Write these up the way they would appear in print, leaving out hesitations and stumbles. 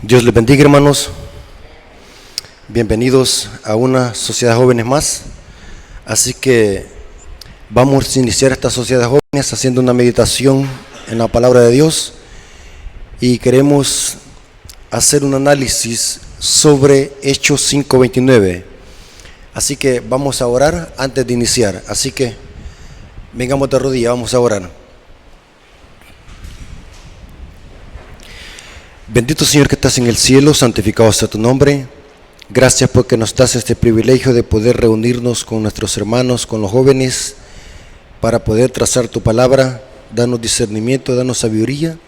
Dios les bendiga, hermanos. Bienvenidos a una sociedad de jóvenes más. Así que vamos a iniciar esta sociedad de jóvenes haciendo una meditación en la palabra de Dios y queremos hacer un análisis sobre Hechos 5:29. Así que vamos a orar antes de iniciar. Así que vengamos de rodillas, vamos a orar. Bendito Señor que estás en el cielo, santificado sea tu nombre. Gracias porque nos das este privilegio de poder reunirnos con nuestros hermanos, con los jóvenes, para poder trazar tu palabra. Danos discernimiento, danos sabiduría,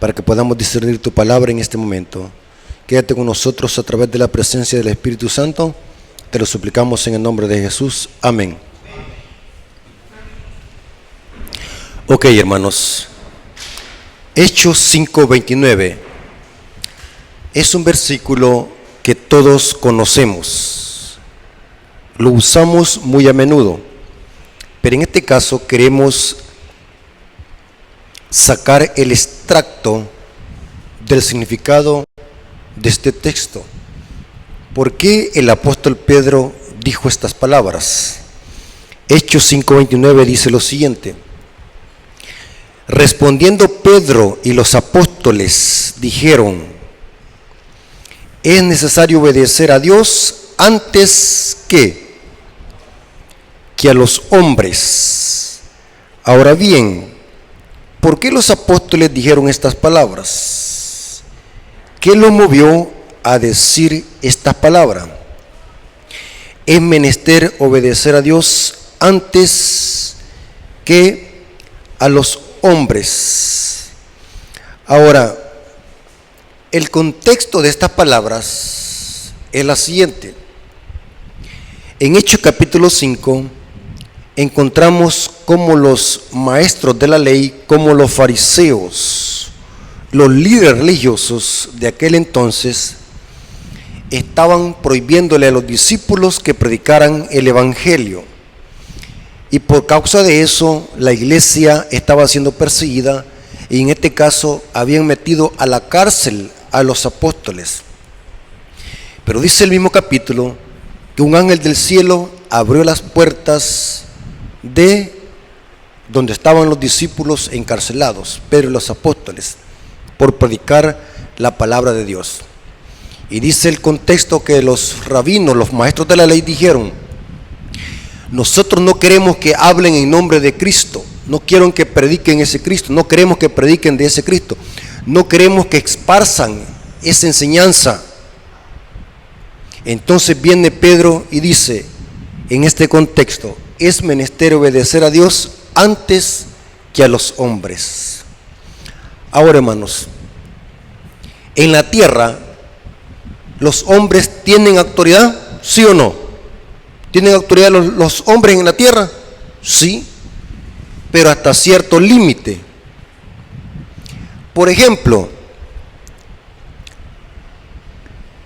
para que podamos discernir tu palabra en este momento. Quédate con nosotros a través de la presencia del Espíritu Santo. Te lo suplicamos en el nombre de Jesús. Amén. Ok, hermanos. Hechos 5:29. Es un versículo que todos conocemos, lo usamos muy a menudo, pero en este caso queremos sacar el extracto del significado de este texto. ¿Por qué el apóstol Pedro dijo estas palabras? Hechos 5:29 dice lo siguiente: respondiendo Pedro y los apóstoles dijeron: es necesario obedecer a Dios antes que a los hombres. Ahora bien, ¿por qué los apóstoles dijeron estas palabras? ¿Qué los movió a decir estas palabras? Es menester obedecer a Dios antes que a los hombres. Ahora, el contexto de estas palabras es la siguiente. En Hechos capítulo 5 encontramos cómo los maestros de la ley, como los fariseos, los líderes religiosos de aquel entonces, estaban prohibiéndole a los discípulos que predicaran el evangelio. Y por causa de eso, la iglesia estaba siendo perseguida y en este caso habían metido a la cárcel a los apóstoles. Pero dice el mismo capítulo que un ángel del cielo abrió las puertas de donde estaban los discípulos encarcelados, Pedro y los apóstoles, por predicar la palabra de Dios. Y dice el contexto que los rabinos, los maestros de la ley dijeron: nosotros no queremos que hablen en nombre de Cristo, no quieren que prediquen ese Cristo, no queremos que prediquen de ese Cristo, no queremos que esparzan esa enseñanza. Entonces viene Pedro y dice, en este contexto, es menester obedecer a Dios antes que a los hombres. Ahora, hermanos, en la tierra, ¿los hombres tienen autoridad? ¿Sí o no? ¿Tienen autoridad los hombres en la tierra? Sí, pero hasta cierto límite. Por ejemplo,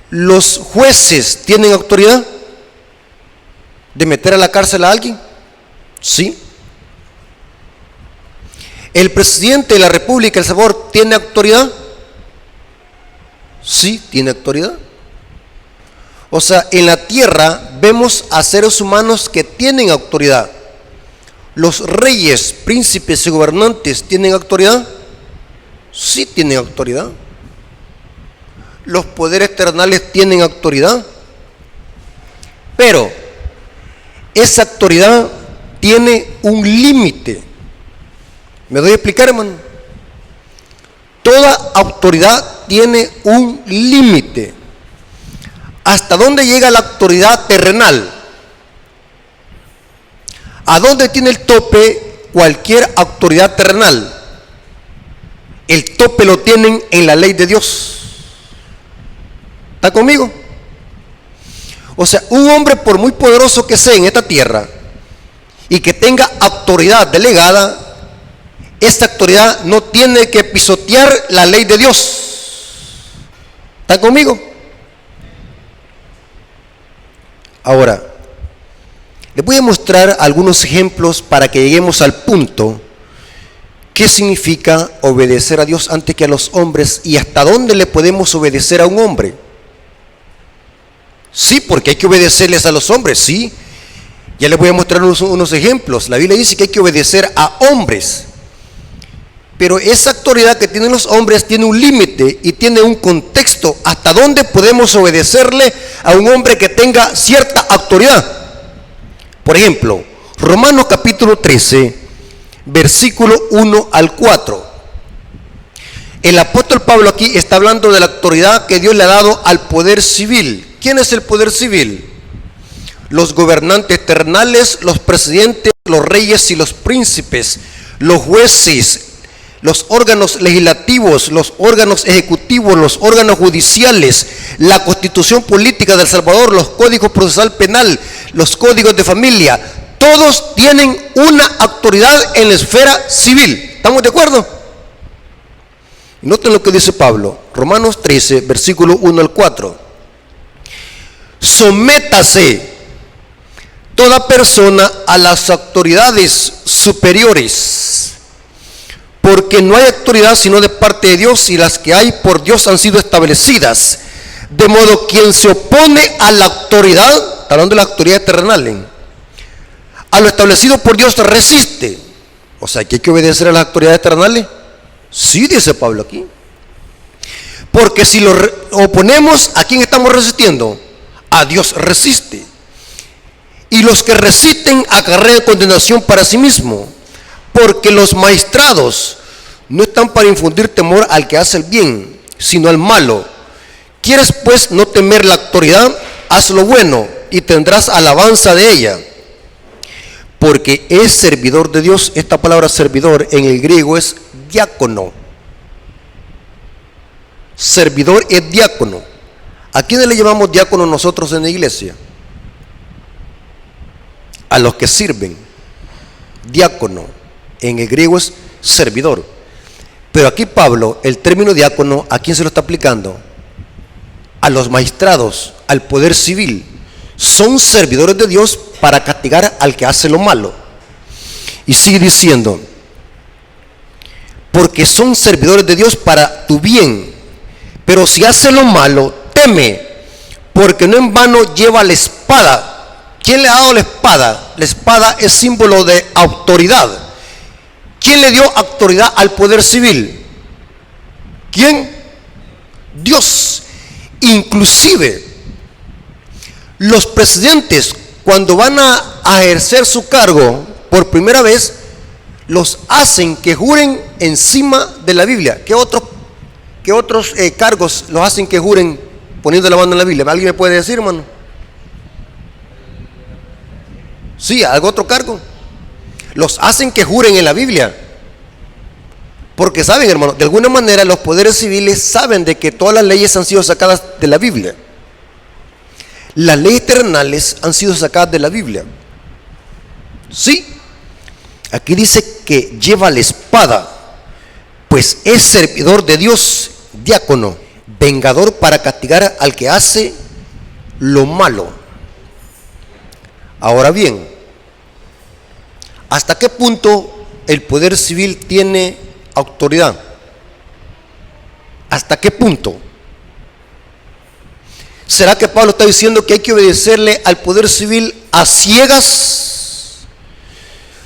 ¿los jueces tienen autoridad de meter a la cárcel a alguien? Sí. ¿El presidente de la República, El Salvador, tiene autoridad? Sí, tiene autoridad. O sea, en la tierra vemos a seres humanos que tienen autoridad. ¿Los reyes, príncipes y gobernantes tienen autoridad? Sí, tienen autoridad. ¿Los poderes terrenales tienen autoridad? Pero esa autoridad tiene un límite. ¿Me doy a explicar, hermano? Toda autoridad tiene un límite. ¿Hasta dónde llega la autoridad terrenal? ¿A dónde tiene el tope cualquier autoridad terrenal? El tope lo tienen en la ley de Dios. ¿Está conmigo? O sea, un hombre, por muy poderoso que sea en esta tierra y que tenga autoridad delegada, esta autoridad no tiene que pisotear la ley de Dios. ¿Está conmigo? Ahora, les voy a mostrar algunos ejemplos para que lleguemos al punto ¿Qué significa obedecer a Dios antes que a los hombres? ¿Y hasta dónde le podemos obedecer a un hombre? Sí, porque hay que obedecerles a los hombres, sí. Ya les voy a mostrar unos ejemplos. La Biblia dice que hay que obedecer a hombres. Pero esa autoridad que tienen los hombres tiene un límite y tiene un contexto. ¿Hasta dónde podemos obedecerle a un hombre que tenga cierta autoridad? Por ejemplo, Romanos capítulo 13, versículo 1 al 4. El apóstol Pablo aquí está hablando de la autoridad que Dios le ha dado al poder civil. ¿Quién es el poder civil? Los gobernantes terrenales, los presidentes, los reyes y los príncipes, los jueces, los órganos legislativos, los órganos ejecutivos, los órganos judiciales, la constitución política de El Salvador, los códigos procesal penal, los códigos de familia. Todos tienen una autoridad en la esfera civil. ¿Estamos de acuerdo? Noten lo que dice Pablo, Romanos 13, versículo 1 al 4. Sométase toda persona a las autoridades superiores, porque no hay autoridad sino de parte de Dios, y las que hay por Dios han sido establecidas. De modo quien se opone a la autoridad, está hablando de la autoridad terrenal, a lo establecido por Dios resiste. O sea, que hay que obedecer a las autoridades terrenales. Sí, dice Pablo aquí. Porque si lo oponemos, ¿a quién estamos resistiendo? A Dios resiste. Y los que resisten acarrean condenación para sí mismo, porque los maestrados no están para infundir temor al que hace el bien, sino al malo. ¿Quieres pues no temer la autoridad? Haz lo bueno y tendrás alabanza de ella, porque es servidor de Dios. Esta palabra servidor en el griego es diácono. Servidor es diácono. ¿A quiénes le llamamos diácono nosotros en la iglesia? A los que sirven. Diácono en el griego es servidor. Pero aquí Pablo, el término diácono, ¿a quién se lo está aplicando? A los magistrados, al poder civil. Son servidores de Dios para castigar al que hace lo malo. Y sigue diciendo, porque son servidores de Dios para tu bien. Pero si hace lo malo, teme, porque no en vano lleva la espada. ¿Quién le ha dado la espada? La espada es símbolo de autoridad. ¿Quién le dio autoridad al poder civil? ¿Quién? Dios. Inclusive los presidentes, cuando van a ejercer su cargo por primera vez, los hacen que juren encima de la Biblia. ¿Qué otros cargos los hacen que juren poniendo la mano en la Biblia? ¿Alguien me puede decir, hermano? Sí, ¿algo otro cargo? Los hacen que juren en la Biblia. Porque saben, hermano, de alguna manera los poderes civiles saben de que todas las leyes han sido sacadas de la Biblia. Las leyes terrenales han sido sacadas de la Biblia. Sí. Aquí dice que lleva la espada, pues es servidor de Dios, diácono, vengador para castigar al que hace lo malo. Ahora bien, ¿hasta qué punto el poder civil tiene autoridad? ¿Hasta qué punto? ¿Será que Pablo está diciendo que hay que obedecerle al poder civil a ciegas,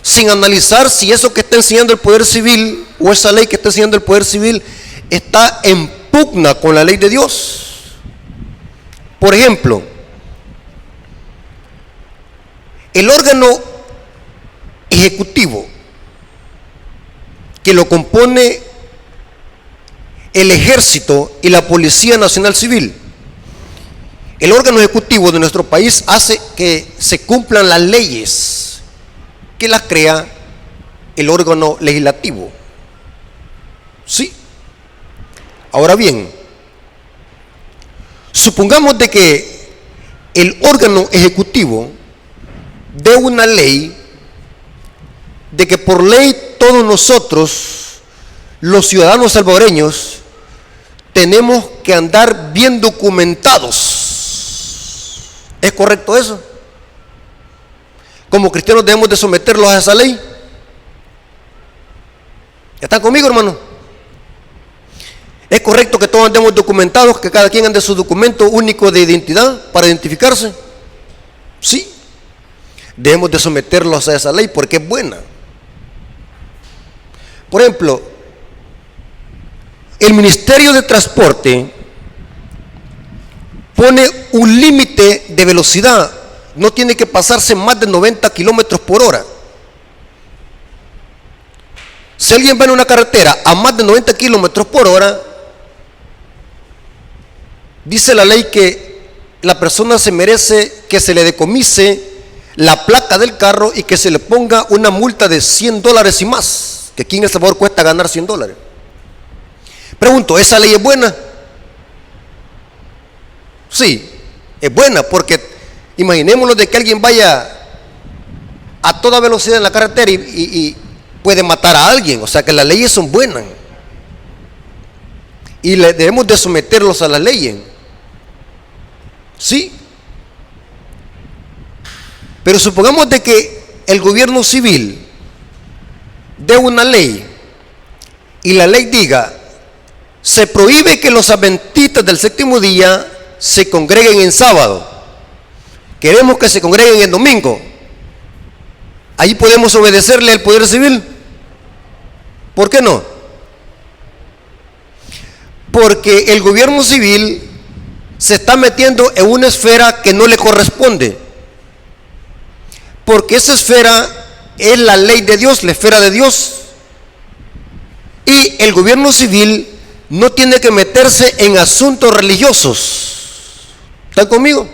sin analizar si eso que está enseñando el poder civil o esa ley que está enseñando el poder civil está en pugna con la ley de Dios? Por ejemplo, el órgano ejecutivo que lo compone el Ejército y la Policía Nacional Civil. El órgano ejecutivo de nuestro país hace que se cumplan las leyes que las crea el órgano legislativo. Sí. Ahora bien, supongamos de que el órgano ejecutivo dé una ley de que por ley todos nosotros, los ciudadanos salvadoreños, tenemos que andar bien documentados. ¿Es correcto eso? ¿Como cristianos debemos de someterlos a esa ley? ¿Están conmigo, hermano? ¿Es correcto que todos andemos documentados, que cada quien ande su documento único de identidad para identificarse? Sí. Debemos de someterlos a esa ley porque es buena. Por ejemplo, el Ministerio de Transporte pone un límite de velocidad. No tiene que pasarse más de 90 kilómetros por hora. Si alguien va en una carretera a más de 90 kilómetros por hora, dice la ley que la persona se merece que se le decomise la placa del carro y que se le ponga una multa de $100 y más, que aquí en El Salvador cuesta ganar $100. Pregunto, ¿esa ley es buena? Sí, es buena, porque imaginémonos de que alguien vaya a toda velocidad en la carretera y puede matar a alguien. O sea que las leyes son buenas y debemos de someterlos a las leyes. Sí. Pero supongamos de que el gobierno civil dé una ley y la ley diga: se prohíbe que los adventistas del séptimo día se congreguen en sábado. Queremos que se congreguen en domingo. Ahí podemos obedecerle al poder civil. ¿Por qué no? Porque el gobierno civil se está metiendo en una esfera que no le corresponde. Porque esa esfera es la ley de Dios, la esfera de Dios. Y el gobierno civil no tiene que meterse en asuntos religiosos. ¿Están conmigo?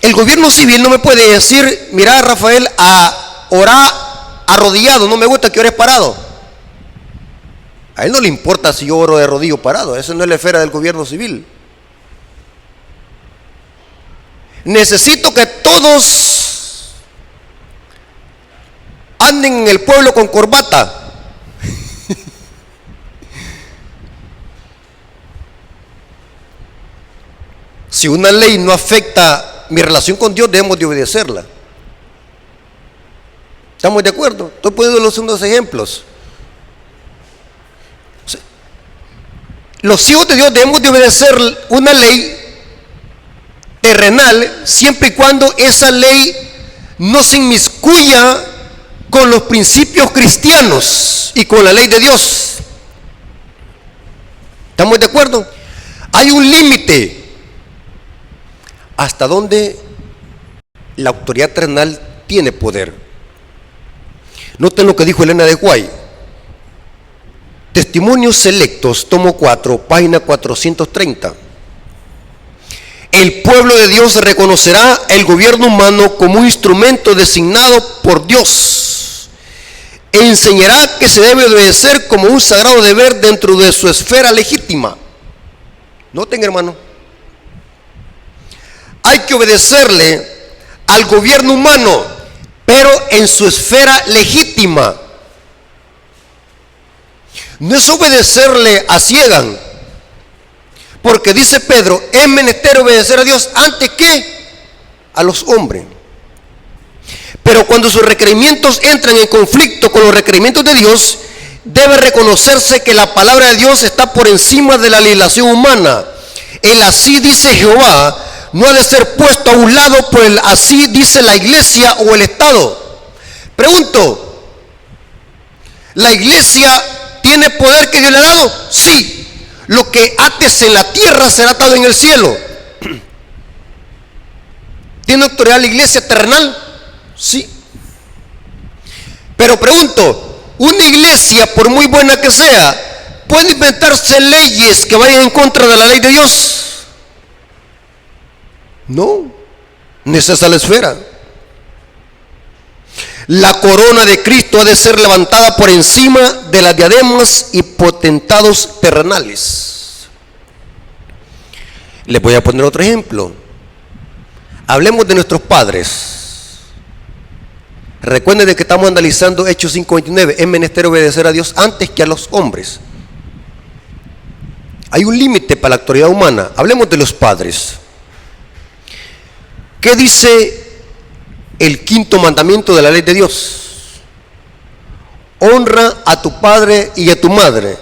El gobierno civil no me puede decir: mira, Rafael, a orar arrodillado, no me gusta que ores parado. A él no le importa si yo oro de rodillo parado. Eso no es la esfera del gobierno civil. Necesito que todos anden en el pueblo con corbata. Si una ley no afecta mi relación con Dios, debemos de obedecerla. ¿Estamos de acuerdo? Estoy poniendo unos ejemplos. Los hijos de Dios debemos de obedecer una ley terrenal siempre y cuando esa ley no se inmiscuya con los principios cristianos y con la ley de Dios. ¿Estamos de acuerdo? Hay un límite hasta donde la autoridad terrenal tiene poder. Noten lo que dijo Elena de White. Testimonios Selectos, tomo 4, página 430. El pueblo de Dios reconocerá el gobierno humano como un instrumento designado por Dios e enseñará que se debe obedecer como un sagrado deber dentro de su esfera legítima. Noten, hermano, hay que obedecerle al gobierno humano, pero en su esfera legítima. No es obedecerle a ciegas, porque dice Pedro: es menester obedecer a Dios antes que a los hombres. Pero cuando sus requerimientos entran en conflicto con los requerimientos de Dios, debe reconocerse que la palabra de Dios está por encima de la legislación humana. El así dice Jehová no ha de ser puesto a un lado por el así dice la iglesia o el Estado. Pregunto, ¿la iglesia tiene poder que Dios le ha dado? Sí. Lo que ates en la tierra será atado en el cielo. ¿Tiene autoridad la iglesia terrenal? Sí. Pero pregunto, ¿una iglesia, por muy buena que sea, puede inventarse leyes que vayan en contra de la ley de Dios? No, no es esa la esfera. La corona de Cristo ha de ser levantada por encima de las diademas y potentados terrenales. Les voy a poner otro ejemplo. Hablemos de nuestros padres. Recuerden de que estamos analizando Hechos 5:29. Es menester obedecer a Dios antes que a los hombres. Hay un límite para la autoridad humana. Hablemos de los padres. ¿Qué dice el quinto mandamiento de la ley de Dios? honra a tu padre y a tu madre,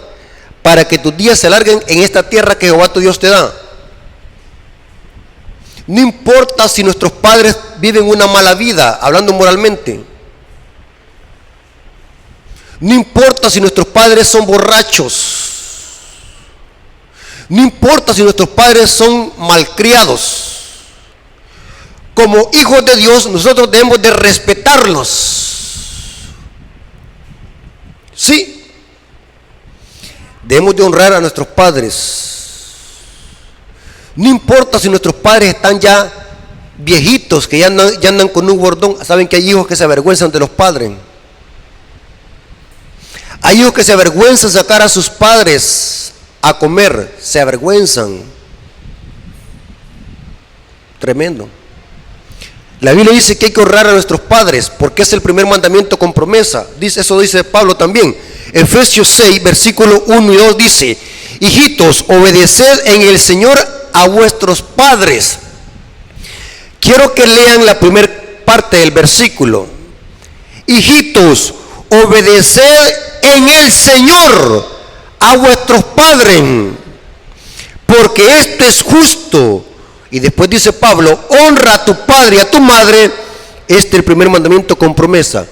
para que tus días se alarguen en esta tierra que Jehová tu Dios te da. No importa si nuestros padres viven una mala vida, hablando moralmente. No importa si nuestros padres son borrachos. No importa si nuestros padres son malcriados. Como hijos de Dios, nosotros debemos de respetarlos. Sí. Debemos de honrar a nuestros padres. No importa si nuestros padres están ya viejitos, que ya andan con un bordón. Saben que hay hijos que se avergüenzan de los padres. Hay hijos que se avergüenzan de sacar a sus padres a comer. Se avergüenzan. Tremendo. La Biblia dice que hay que honrar a nuestros padres porque es el primer mandamiento con promesa. Eso dice Pablo también. Efesios 6, versículo 1 y 2 dice: hijitos, obedeced en el Señor a vuestros padres. Quiero que lean la primera parte del versículo. Hijitos, obedeced en el Señor a vuestros padres, porque esto es justo. Y después dice Pablo: honra a tu padre y a tu madre. Este es el primer mandamiento con promesa.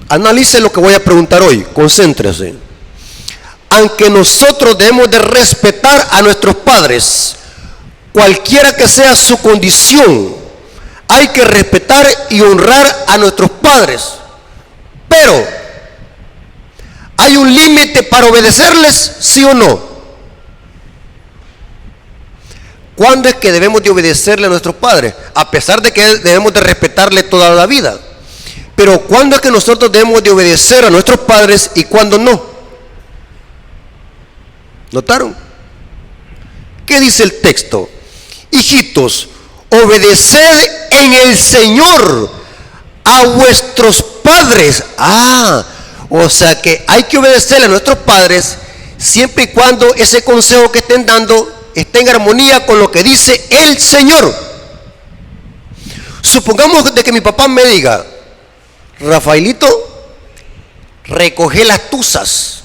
Analice lo que voy a preguntar hoy, concéntrese. Aunque nosotros debemos de respetar a nuestros padres, cualquiera que sea su condición, hay que respetar y honrar a nuestros padres. Pero, ¿hay un límite para obedecerles, sí o no? ¿Cuándo es que debemos de obedecerle a nuestros padres? A pesar de que debemos de respetarle toda la vida. Pero ¿cuándo es que nosotros debemos de obedecer a nuestros padres y cuándo no? ¿Notaron? ¿Qué dice el texto? Hijitos, obedeced en el Señor a vuestros padres. O sea que hay que obedecerle a nuestros padres siempre y cuando ese consejo que estén dando esté en armonía con lo que dice el Señor. Supongamos de que mi papá me diga: Rafaelito, recoge las tuzas.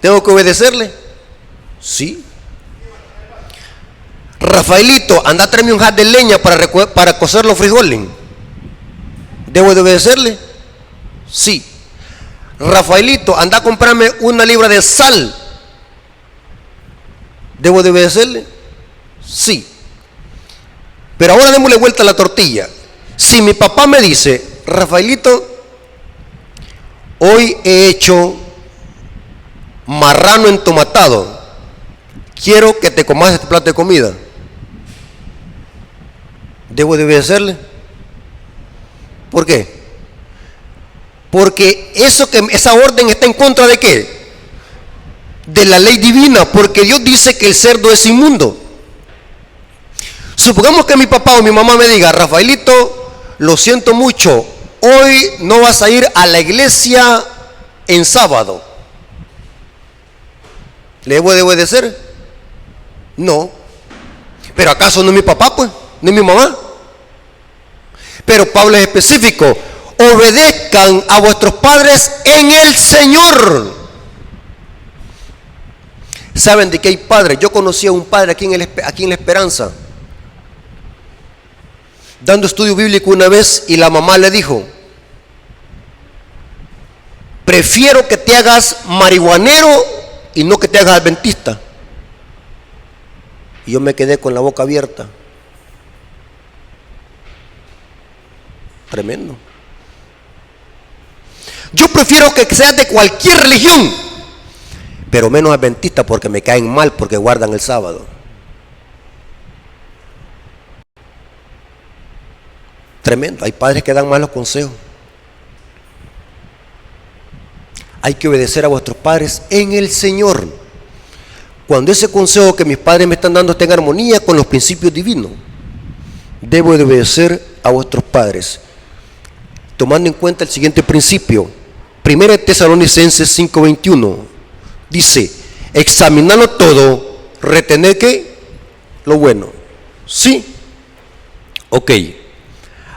¿Tengo que obedecerle? Sí. Rafaelito, anda a traerme un jar de leña para cocer los frijoles. ¿Debo de obedecerle? Sí. Rafaelito, anda a comprarme una libra de sal. ¿Debo de obedecerle? Sí. Pero ahora démosle vuelta a la tortilla. Si mi papá me dice: Rafaelito, hoy he hecho marrano entomatado, quiero que te comas este plato de comida, ¿debo de obedecerle? ¿Por qué? Porque esa orden está en contra ¿de qué? De la ley divina, porque Dios dice que el cerdo es inmundo. Supongamos que mi papá o mi mamá me diga: Rafaelito, lo siento mucho, hoy no vas a ir a la iglesia en sábado. ¿Le debo de obedecer? No. ¿Pero acaso no es mi papá, pues? ¿No es mi mamá? Pero Pablo es específico: obedezcan a vuestros padres en el Señor. ¿Saben de qué hay padres? Yo conocí a un padre aquí en La Esperanza, dando estudio bíblico una vez, y la mamá le dijo: prefiero que te hagas marihuanero y no que te hagas adventista. Y yo me quedé con la boca abierta. Tremendo. Yo prefiero que seas de cualquier religión, pero menos adventista, porque me caen mal porque guardan el sábado. Tremendo. Hay padres que dan malos consejos. Hay que obedecer a vuestros padres en el Señor. Cuando ese consejo que mis padres me están dando está en armonía con los principios divinos, debo de obedecer a vuestros padres, tomando en cuenta el siguiente principio. 1 Tesalonicenses 5:21 dice: examinarlo todo, retener ¿qué? Lo bueno. Sí. Ok.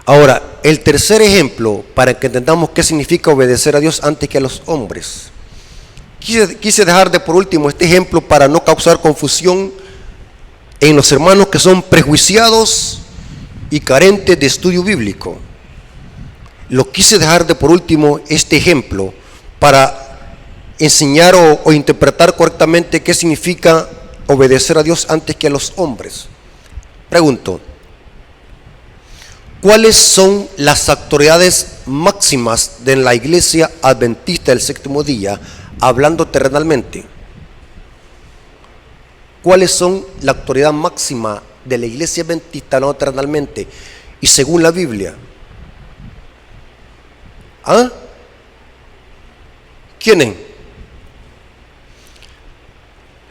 Ahora, el tercer ejemplo, para que entendamos qué significa obedecer a Dios antes que a los hombres. Quise dejar de por último este ejemplo para no causar confusión en los hermanos que son prejuiciados y carentes de estudio bíblico. Lo quise dejar de por último este ejemplo para enseñar o interpretar correctamente qué significa obedecer a Dios antes que a los hombres. Pregunto, ¿cuáles son las autoridades máximas de la iglesia adventista del séptimo día, hablando terrenalmente? ¿Cuáles son la autoridad máxima de la iglesia adventista hablando terrenalmente y según la Biblia? ¿Ah? ¿Quiénes?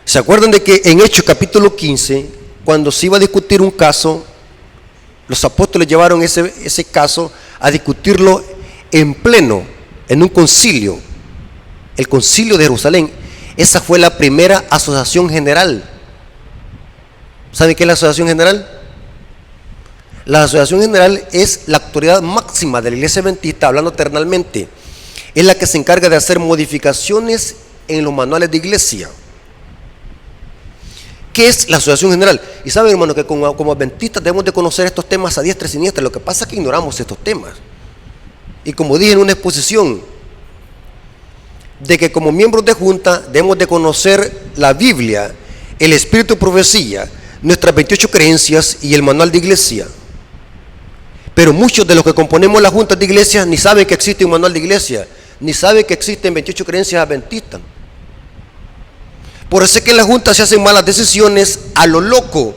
¿Se acuerdan de que en Hechos capítulo 15, cuando se iba a discutir un caso, los apóstoles llevaron ese caso a discutirlo en pleno, en un concilio, el concilio de Jerusalén? Esa fue la primera asociación general. ¿Saben qué es la asociación general? La asociación general es la autoridad máxima de la iglesia adventista, hablando terrenalmente. Es la que se encarga de hacer modificaciones en los manuales de iglesia. ¿Qué es la asociación general? Y saben, hermano, que como adventistas debemos de conocer estos temas a diestra y siniestra. Lo que pasa es que ignoramos estos temas. Y como dije en una exposición, de que como miembros de junta debemos de conocer la Biblia, el espíritu de profecía, nuestras 28 creencias y el manual de iglesia. Pero muchos de los que componemos las juntas de iglesia ni saben que existe un manual de iglesia, ni saben que existen 28 creencias adventistas. Por eso es que en la junta se hacen malas decisiones a lo loco,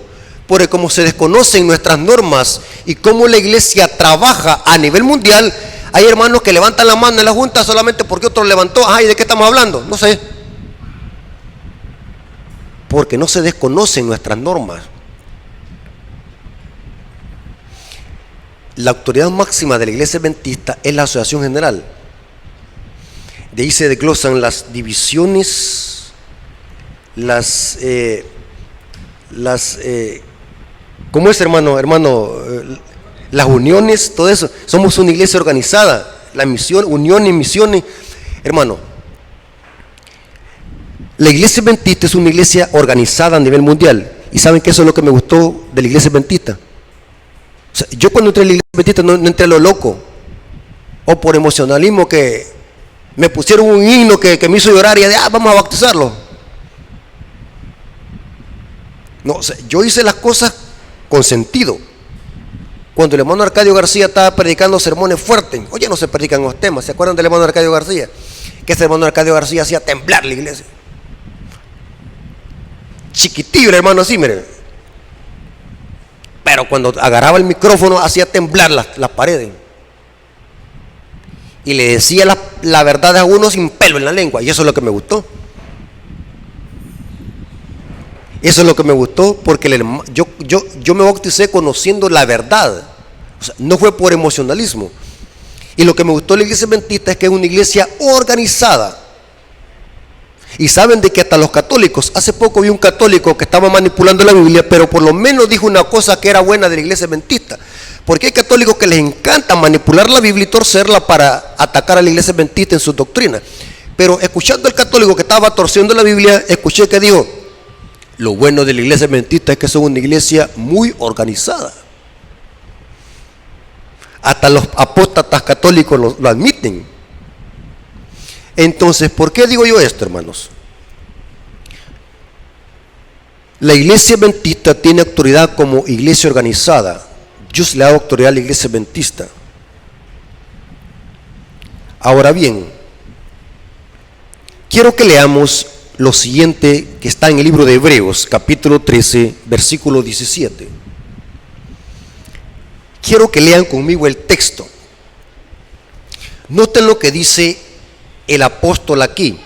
porque como se desconocen nuestras normas y cómo la iglesia trabaja a nivel mundial, hay hermanos que levantan la mano en la junta solamente porque otro levantó. Ay, ¿de qué estamos hablando? No sé. Porque no se desconocen nuestras normas. La autoridad máxima de la iglesia adventista es la asociación general. De ahí se desglosan las divisiones, ¿cómo es, hermano? Las uniones, todo eso. Somos una iglesia organizada. La misión, uniones, misiones. Hermano, la iglesia adventista es una iglesia organizada a nivel mundial. ¿Y saben que eso es lo que me gustó de la iglesia adventista? O sea, yo cuando entré en la iglesia adventista no entré a lo loco, o por emocionalismo, que me pusieron un himno que me hizo llorar y de, vamos a bautizarlo. No, o sea, yo hice las cosas con sentido. Cuando el hermano Arcadio García estaba predicando sermones fuertes, oye, no se predican los temas. ¿Se acuerdan del hermano Arcadio García? Que ese hermano Arcadio García hacía temblar la iglesia. Chiquitillo el hermano así, miren. Pero cuando agarraba el micrófono hacía temblar las paredes. Y le decía la verdad a uno sin pelo en la lengua. Y eso es lo que me gustó. Eso es lo que me gustó, porque yo me bauticé conociendo la verdad. O sea, no fue por emocionalismo. Y lo que me gustó de la iglesia adventista es que es una iglesia organizada. Y saben de que hasta los católicos, hace poco vi un católico que estaba manipulando la Biblia, pero por lo menos dijo una cosa que era buena de la iglesia adventista. Porque hay católicos que les encanta manipular la Biblia y torcerla para atacar a la iglesia adventista en su doctrina. Pero escuchando al católico que estaba torciendo la Biblia, escuché que dijo: lo bueno de la iglesia adventista es que son una iglesia muy organizada. Hasta los apóstatas católicos lo admiten. Entonces, ¿por qué digo yo esto, hermanos? La iglesia adventista tiene autoridad como iglesia organizada. Dios le da autoridad a la iglesia adventista. Ahora bien, quiero que leamos lo siguiente que está en el libro de Hebreos, capítulo 13, versículo 17. Quiero que lean conmigo el texto. Noten lo que dice el apóstol aquí.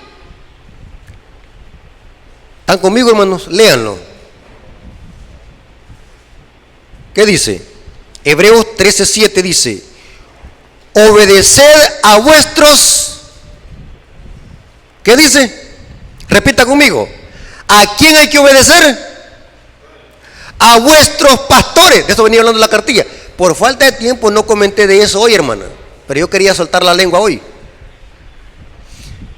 ¿Están conmigo, hermanos? Léanlo. ¿Qué dice? Hebreos 13:7 dice: obedeced a vuestros, ¿qué dice? Repita conmigo. ¿A quién hay que obedecer? A vuestros pastores. De eso venía hablando la cartilla. por falta de tiempo no comenté de eso hoy, hermana, pero yo quería soltar la lengua hoy.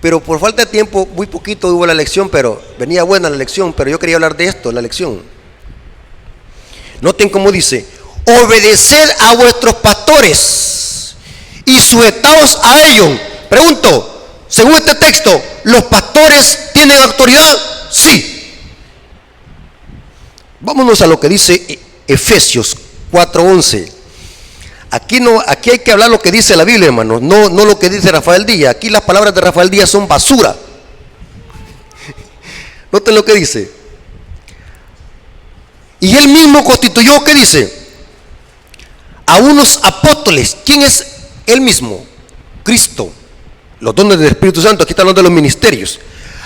Pero por falta de tiempo, muy poquito hubo la lección, pero venía buena la lección, pero yo quería hablar de esto, la lección. Noten cómo dice: obedeced a vuestros pastores y sujetaos a ellos. Pregunto, según este texto, ¿los pastores tienen autoridad? Sí. Vámonos a lo que dice Efesios 4:11. Aquí hay que hablar lo que dice la Biblia, hermanos, no lo que dice Rafael Díaz. Aquí las palabras de Rafael Díaz son basura. Noten lo que dice. Y él mismo constituyó, ¿qué dice? A unos apóstoles. ¿Quién es él mismo? Cristo. Los dones del Espíritu Santo, aquí está hablando de los ministerios.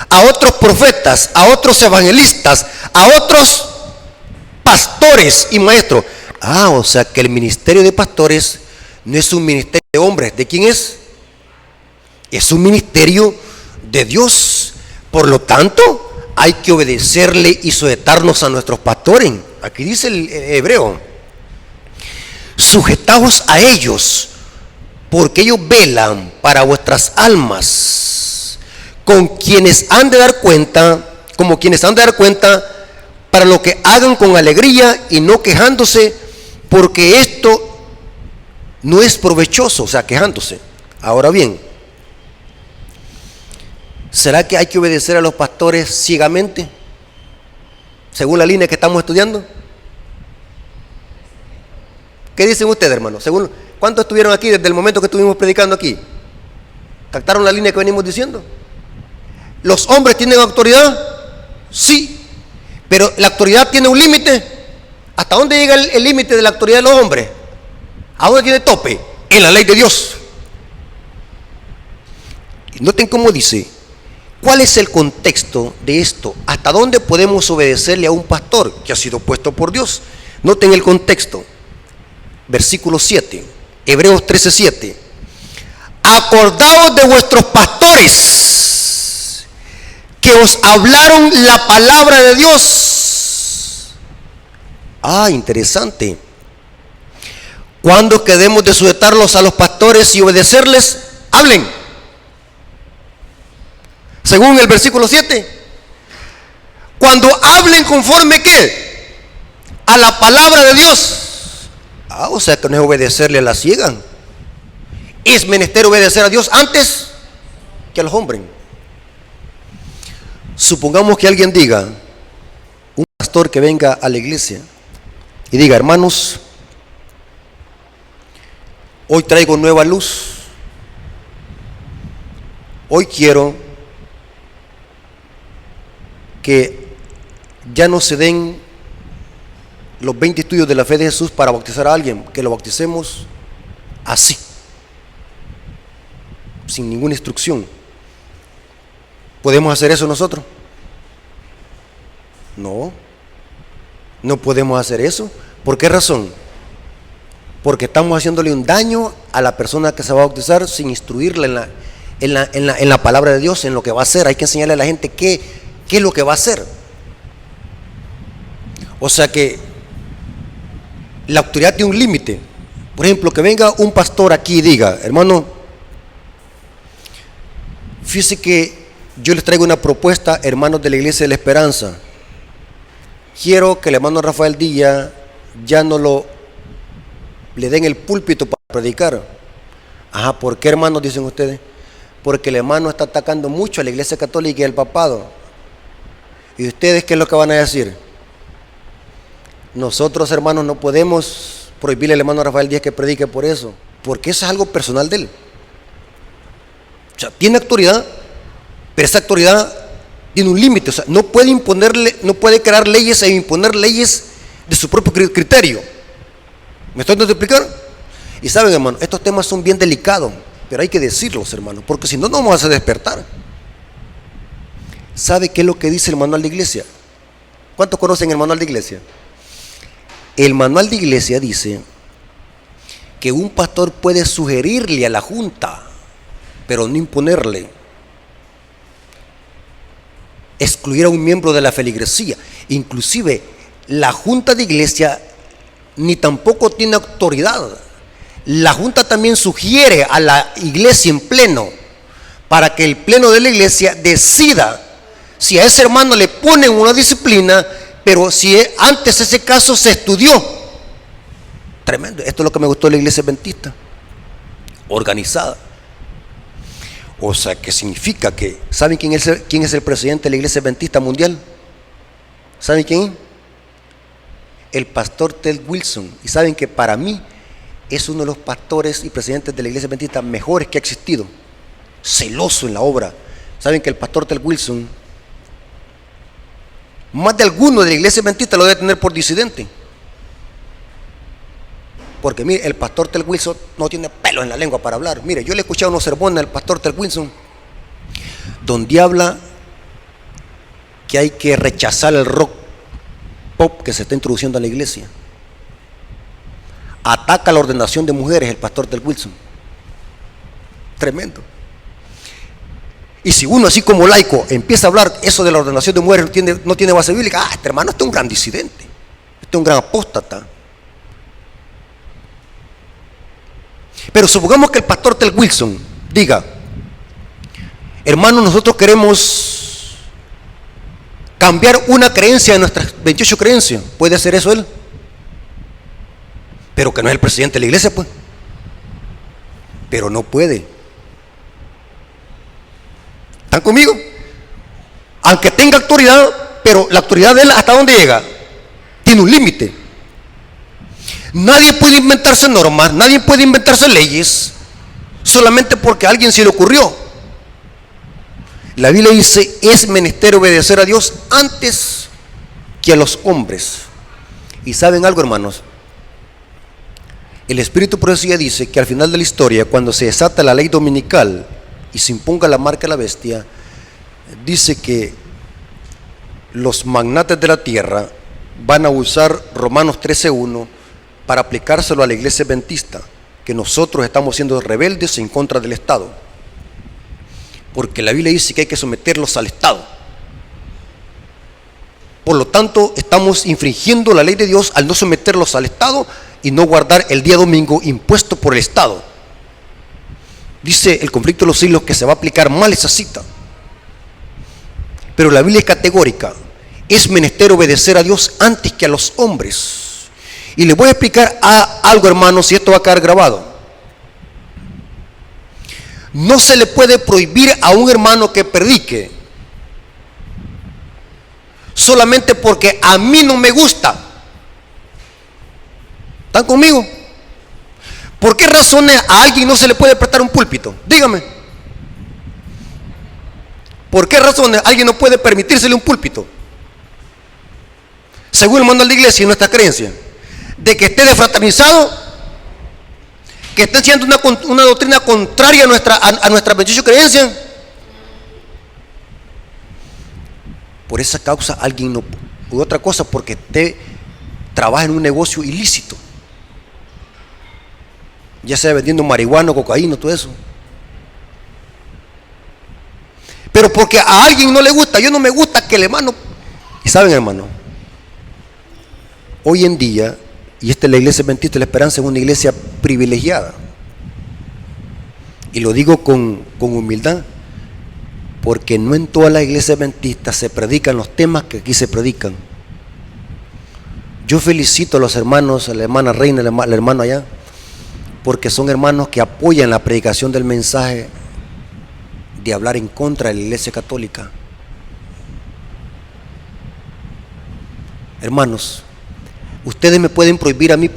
A otros profetas, a otros evangelistas, a otros pastores y maestros. O sea que el ministerio de pastores no es un ministerio de hombres. ¿De quién es? Es un ministerio de Dios. Por lo tanto, hay que obedecerle y sujetarnos a nuestros pastores. Aquí dice el hebreo: sujetaos a ellos, porque ellos velan para vuestras almas, como quienes han de dar cuenta para lo que hagan con alegría y no quejándose, porque esto no es provechoso, o sea, quejándose. Ahora bien, ¿será que hay que obedecer a los pastores ciegamente, según la línea que estamos estudiando? ¿Qué dicen ustedes, hermanos? ¿Cuántos estuvieron aquí desde el momento que estuvimos predicando aquí? ¿Captaron la línea que venimos diciendo? ¿Los hombres tienen autoridad? Sí, pero la autoridad tiene un límite. ¿Hasta dónde llega el límite de la autoridad de los hombres? ¿A dónde tiene tope? En la ley de Dios. Y noten cómo dice: ¿cuál es el contexto de esto? ¿Hasta dónde podemos obedecerle a un pastor que ha sido puesto por Dios? Noten el contexto. Versículo 7, Hebreos 13:7. Acordaos de vuestros pastores que os hablaron la palabra de Dios. Interesante. ¿Cuándo quedemos de sujetarlos a los pastores y obedecerles? Hablen. Según el versículo 7. Cuando hablen conforme ¿qué? A la palabra de Dios. O sea que no es obedecerle a la ciega. Es menester obedecer a Dios antes que a los hombres. Supongamos que alguien diga, un pastor que venga a la iglesia y diga: hermanos, hoy traigo nueva luz. Hoy quiero que ya no se den los 20 estudios de la fe de Jesús para bautizar a alguien, que lo bauticemos así, sin ninguna instrucción. ¿Podemos hacer eso nosotros? No podemos hacer eso. ¿Por qué razón? Porque estamos haciéndole un daño a la persona que se va a bautizar sin instruirla en la palabra de Dios, en lo que va a hacer. Hay que enseñarle a la gente qué es lo que va a hacer. O sea que la autoridad tiene un límite. Por ejemplo, que venga un pastor aquí y diga: hermano, fíjese que yo les traigo una propuesta, hermanos de la Iglesia de la Esperanza. Quiero que el hermano Rafael Díaz ya no le den el púlpito para predicar. ¿Por qué, hermanos? Dicen ustedes. Porque el hermano está atacando mucho a la Iglesia Católica y al papado. ¿Y ustedes qué es lo que van a decir? Nosotros, hermanos, no podemos prohibirle al hermano Rafael Díaz que predique por eso, porque eso es algo personal de él. O sea, tiene autoridad, pero esa autoridad tiene un límite. O sea, no puede crear leyes e imponer leyes de su propio criterio. ¿Me estoy dando a explicar? Y saben, hermano, estos temas son bien delicados, pero hay que decirlos, hermano, porque si no, no vamos a despertar. ¿Sabe qué es lo que dice el manual de iglesia? ¿Cuántos conocen el manual de iglesia? El manual de iglesia dice que un pastor puede sugerirle a la junta, pero no imponerle. Excluir a un miembro de la feligresía. Inclusive la junta de iglesia ni tampoco tiene autoridad. La Junta también sugiere a la iglesia en pleno, para que el pleno de la iglesia decida si a ese hermano le ponen una disciplina, pero si antes ese caso se estudió. Tremendo. Esto es lo que me gustó de la iglesia adventista, organizada. O sea, que significa que, ¿saben quién es el presidente de la iglesia adventista mundial? ¿Saben quién es? El pastor Ted Wilson. Y saben que para mí es uno de los pastores y presidentes de la iglesia adventista mejores que ha existido, celoso en la obra. Saben que el pastor Ted Wilson, más de alguno de la iglesia adventista lo debe tener por disidente, porque mire, el pastor Ted Wilson no tiene pelo en la lengua para hablar. Mire, yo le he escuchado unos sermones al pastor Ted Wilson donde habla que hay que rechazar el rock pop que se está introduciendo en la iglesia. Ataca la ordenación de mujeres el pastor Ted Wilson. Tremendo. Y si uno así como laico empieza a hablar eso de la ordenación de mujeres, no tiene base bíblica, este hermano este es un gran disidente, este es un gran apóstata. Pero supongamos que el pastor Ted Wilson diga: hermano, nosotros queremos cambiar una creencia de nuestras 28 creencias. ¿Puede hacer eso él? Pero que no es el presidente de la iglesia, pues. Pero no puede. ¿Están conmigo? Aunque tenga autoridad, pero la autoridad de él, ¿hasta dónde llega? Tiene un límite. Nadie puede inventarse normas, nadie puede inventarse leyes solamente porque a alguien se le ocurrió. La Biblia dice: es menester obedecer a Dios antes que a los hombres. Y ¿saben algo, hermanos? El Espíritu de Profecía dice que al final de la historia, cuando se desata la ley dominical y se imponga la marca de la bestia, dice que los magnates de la tierra van a usar Romanos 13:1 para aplicárselo a la iglesia adventista, que nosotros estamos siendo rebeldes en contra del Estado, porque la Biblia dice que hay que someterlos al Estado. Por lo tanto, estamos infringiendo la ley de Dios al no someterlos al Estado y no guardar el día domingo impuesto por el Estado. Dice el conflicto de los siglos que se va a aplicar mal esa cita. Pero la Biblia es categórica: es menester obedecer a Dios antes que a los hombres. Y les voy a explicar algo, hermanos, y esto va a quedar grabado. No se le puede prohibir a un hermano que predique solamente porque a mí no me gusta. ¿Están conmigo? ¿Por qué razones a alguien no se le puede prestar un púlpito? Dígame. ¿Por qué razones alguien no puede permitírsele un púlpito? Según el manual de iglesia y nuestra creencia, de que esté desfraternizado, que esté haciendo una doctrina contraria a nuestra 28 creencia. Por esa causa alguien no, u otra cosa, porque usted trabaja en un negocio ilícito, ya sea vendiendo marihuana, cocaína, todo eso. Pero porque a alguien no le gusta, yo no me gusta que el hermano. Y saben, hermano, hoy en día, y esta es la iglesia adventista de la esperanza, es una iglesia privilegiada, y lo digo con humildad, porque no en toda la iglesia adventista se predican los temas que aquí se predican. Yo felicito a los hermanos, a la hermana Reina, al hermano allá, porque son hermanos que apoyan la predicación del mensaje de hablar en contra de la iglesia católica. Hermanos, ¿ustedes me pueden prohibir a mí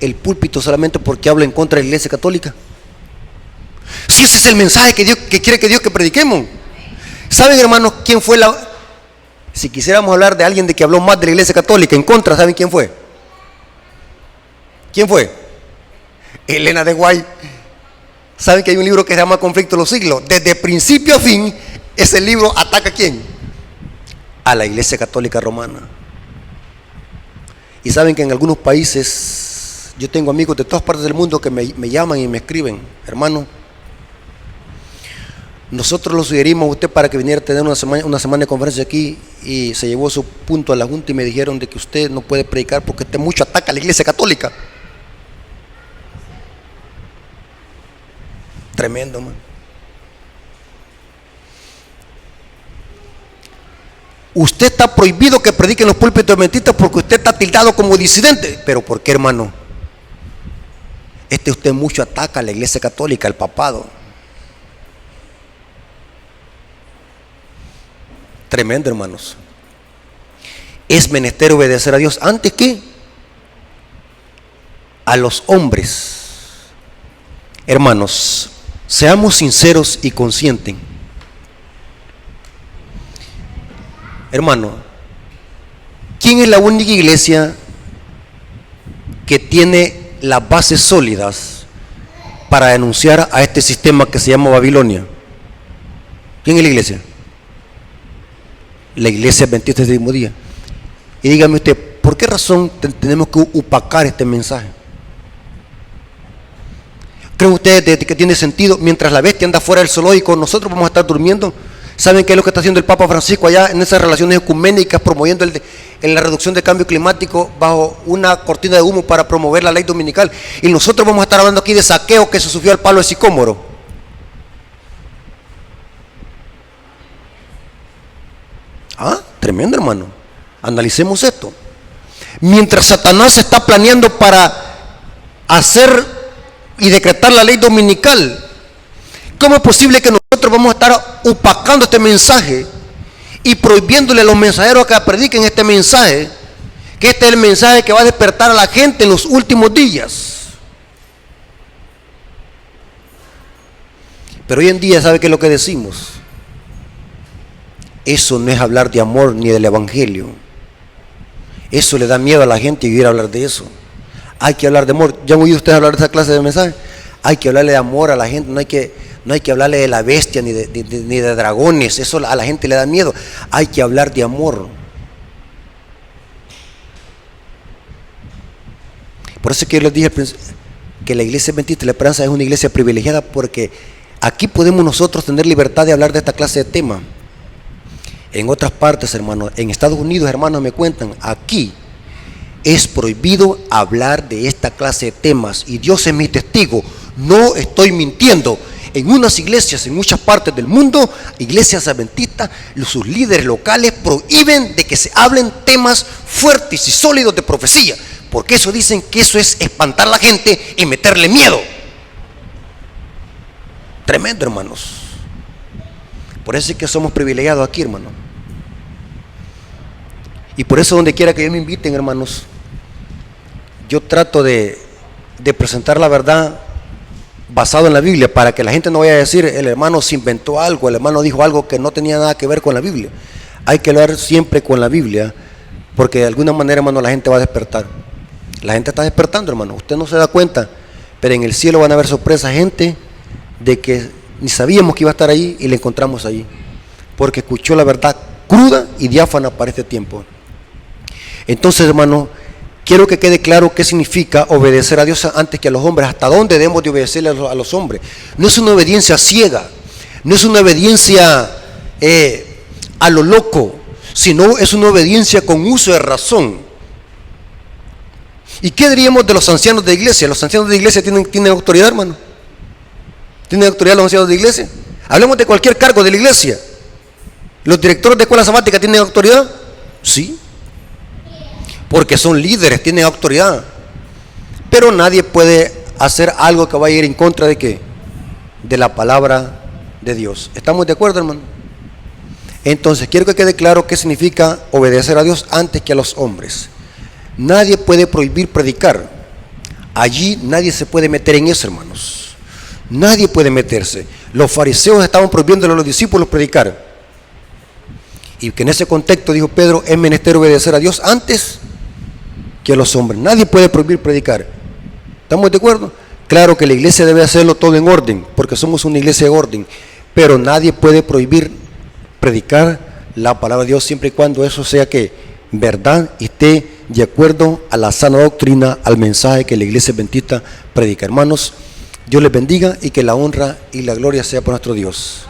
el púlpito solamente porque hablo en contra de la iglesia católica? Si ese es el mensaje que quiere que Dios que prediquemos. ¿Saben, hermanos, quién fue si quisiéramos hablar de alguien de que habló más de la iglesia católica en contra, ¿saben quién fue? ¿Quién fue? Elena de White. ¿Saben que hay un libro que se llama Conflicto de los Siglos? Desde principio a fin, ese libro ataca ¿a quién? A la iglesia católica romana. Y saben que en algunos países, yo tengo amigos de todas partes del mundo que me llaman y me escriben: hermano, nosotros lo sugerimos a usted para que viniera a tener una semana de conferencia aquí, y se llevó su punto a la junta y me dijeron de que usted no puede predicar porque usted mucho ataca a la iglesia católica. Tremendo, man. Usted está prohibido que predique en los púlpitos adventistas porque usted está tildado como disidente. ¿Pero por qué, hermano? Usted mucho ataca a la iglesia católica, al papado. Tremendo, hermanos. Es menester obedecer a Dios antes que a los hombres. Hermanos, seamos sinceros y conscientes. Hermano, ¿quién es la única iglesia que tiene las bases sólidas para denunciar a este sistema que se llama Babilonia? ¿Quién es la iglesia? La iglesia adventista del último día. Y dígame usted, ¿por qué razón tenemos que opacar este mensaje? ¿Creen ustedes que tiene sentido? Mientras la bestia anda fuera del zoológico, nosotros vamos a estar durmiendo. ¿Saben qué es lo que está haciendo el Papa Francisco allá en esas relaciones ecuménicas, promoviendo en la reducción del cambio climático bajo una cortina de humo para promover la ley dominical? Y nosotros vamos a estar hablando aquí de saqueo que se subió al palo de sicómoro. Tremendo, hermano. Analicemos esto. Mientras Satanás está planeando para hacer y decretar la ley dominical, ¿cómo es posible que nosotros vamos a estar opacando este mensaje y prohibiéndole a los mensajeros que prediquen este mensaje, que este es el mensaje que va a despertar a la gente en los últimos días? Pero hoy en día, ¿sabe qué es lo que decimos? Eso no es hablar de amor ni del evangelio. Eso le da miedo a la gente y oír hablar de eso. Hay que hablar de amor. ¿Ya han oído ustedes hablar de esa clase de mensaje? Hay que hablarle de amor a la gente. No hay que hablarle de la bestia ni de dragones. Eso a la gente le da miedo. Hay que hablar de amor. Por eso es que yo les dije que la iglesia adventista de la esperanza es una iglesia privilegiada, porque aquí podemos nosotros tener libertad de hablar de esta clase de temas. En otras partes, hermanos, en Estados Unidos, hermanos, me cuentan, aquí es prohibido hablar de esta clase de temas, y Dios es mi testigo, no estoy mintiendo. En unas iglesias, en muchas partes del mundo, iglesias adventistas, sus líderes locales prohíben de que se hablen temas fuertes y sólidos de profecía, porque eso dicen que eso es espantar a la gente y meterle miedo. Tremendo, hermanos. Por eso es que somos privilegiados aquí, hermanos. Y por eso donde quiera que yo me inviten, hermanos, yo trato de presentar la verdad basado en la Biblia, para que la gente no vaya a decir, el hermano se inventó algo, el hermano dijo algo que no tenía nada que ver con la Biblia. Hay que hablar siempre con la Biblia, porque de alguna manera, hermano, la gente va a despertar. La gente está despertando, hermano. Usted no se da cuenta, pero en el cielo van a haber sorpresas, gente de que ni sabíamos que iba a estar allí y le encontramos allí, porque escuchó la verdad cruda y diáfana para este tiempo. Entonces, hermano, quiero que quede claro qué significa obedecer a Dios antes que a los hombres. ¿Hasta dónde debemos de obedecerle a los hombres? No es una obediencia ciega, no es una obediencia a lo loco, sino es una obediencia con uso de razón. ¿Y qué diríamos de los ancianos de iglesia? ¿Los ancianos de iglesia tienen autoridad, hermano? ¿Tienen autoridad los ancianos de iglesia? Hablemos de cualquier cargo de la iglesia. ¿Los directores de escuela sabática tienen autoridad? Sí, porque son líderes, tienen autoridad. Pero nadie puede hacer algo que vaya a ir en contra de ¿qué? De la palabra de Dios. ¿Estamos de acuerdo, hermano? Entonces, quiero que quede claro qué significa obedecer a Dios antes que a los hombres. Nadie puede prohibir predicar. Allí nadie se puede meter en eso, hermanos. Nadie puede meterse. Los fariseos estaban prohibiéndole a los discípulos predicar. Y que en ese contexto, dijo Pedro, es menester obedecer a Dios antes que a los hombres. Nadie puede prohibir predicar. ¿Estamos de acuerdo? Claro que la iglesia debe hacerlo todo en orden, porque somos una iglesia de orden, pero nadie puede prohibir predicar la palabra de Dios siempre y cuando eso sea que verdad y esté de acuerdo a la sana doctrina, al mensaje que la iglesia adventista predica. Hermanos, Dios les bendiga y que la honra y la gloria sea por nuestro Dios.